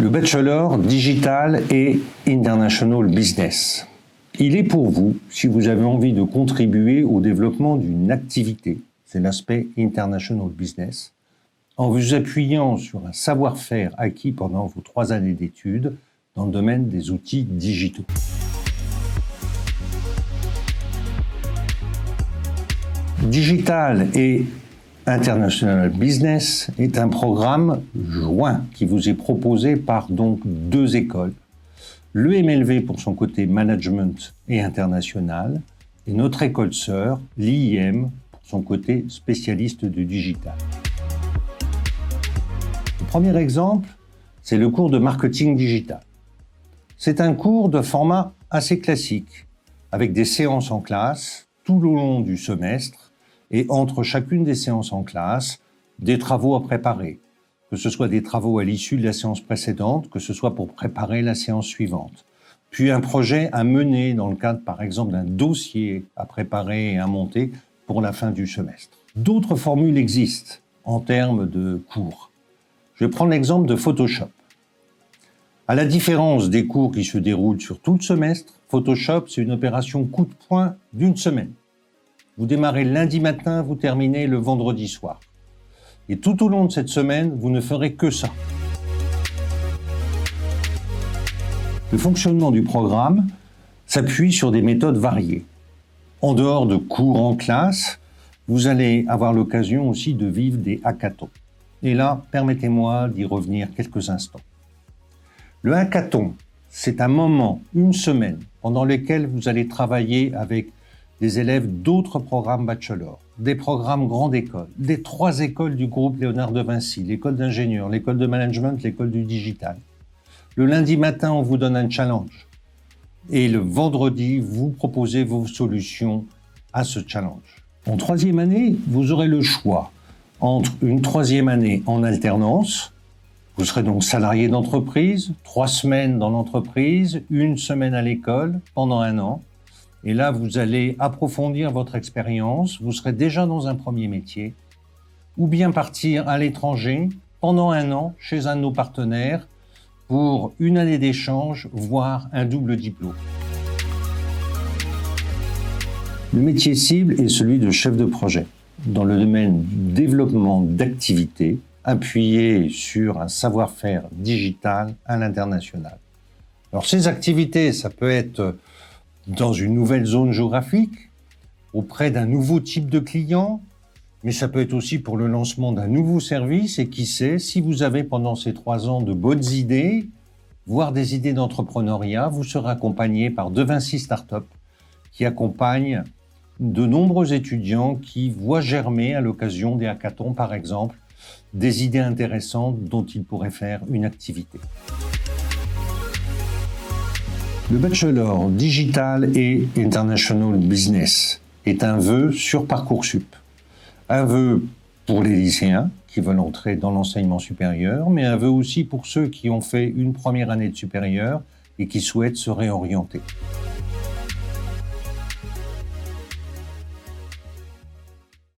Le Bachelor Digital et International Business. Il est pour vous si vous avez envie de contribuer au développement d'une activité, c'est l'aspect International Business, en vous appuyant sur un savoir-faire acquis pendant vos 3 années d'études dans le domaine des outils digitaux. Digital et International Business est un programme joint qui vous est proposé par donc 2 écoles. L'EMLV pour son côté management et international et notre école sœur, l'IIM, pour son côté spécialiste du digital. Le premier exemple, c'est le cours de marketing digital. C'est un cours de format assez classique, avec des séances en classe tout le long du semestre et entre chacune des séances en classe, des travaux à préparer, que ce soit des travaux à l'issue de la séance précédente, que ce soit pour préparer la séance suivante, puis un projet à mener dans le cadre, par exemple, d'un dossier à préparer et à monter pour la fin du semestre. D'autres formules existent en termes de cours. Je vais prendre l'exemple de Photoshop. À la différence des cours qui se déroulent sur tout le semestre, Photoshop, c'est une opération coup de poing d'1 semaine. Vous démarrez lundi matin, vous terminez le vendredi soir. Et tout au long de cette semaine, vous ne ferez que ça. Le fonctionnement du programme s'appuie sur des méthodes variées. En dehors de cours en classe, vous allez avoir l'occasion aussi de vivre des hackathons. Et là, permettez-moi d'y revenir quelques instants. Le hackathon, c'est un moment, une semaine, pendant lequel vous allez travailler avec des élèves d'autres programmes bachelor, des programmes grande école, des 3 écoles du groupe Léonard de Vinci, l'école d'ingénieur, l'école de management, l'école du digital. Le lundi matin, on vous donne un challenge. Et le vendredi, vous proposez vos solutions à ce challenge. En 3e année, vous aurez le choix entre une 3e année en alternance, vous serez donc salarié d'entreprise, 3 semaines dans l'entreprise, 1 semaine à l'école pendant 1 an. Et là, vous allez approfondir votre expérience, vous serez déjà dans un premier métier, ou bien partir à l'étranger pendant 1 an chez un de nos partenaires pour 1 année d'échange, voire un double diplôme. Le métier cible est celui de chef de projet dans le domaine du développement d'activités appuyées sur un savoir-faire digital à l'international. Alors ces activités, ça peut être dans une nouvelle zone géographique, auprès d'un nouveau type de client, mais ça peut être aussi pour le lancement d'un nouveau service et qui sait, si vous avez pendant ces 3 ans de bonnes idées, voire des idées d'entrepreneuriat, vous serez accompagné par De Vinci Startup qui accompagne de nombreux étudiants qui voient germer à l'occasion des hackathons, par exemple, des idées intéressantes dont ils pourraient faire une activité. Le Bachelor Digital et International Business est un vœu sur Parcoursup. Un vœu pour les lycéens qui veulent entrer dans l'enseignement supérieur, mais un vœu aussi pour ceux qui ont fait une 1re année de supérieur et qui souhaitent se réorienter.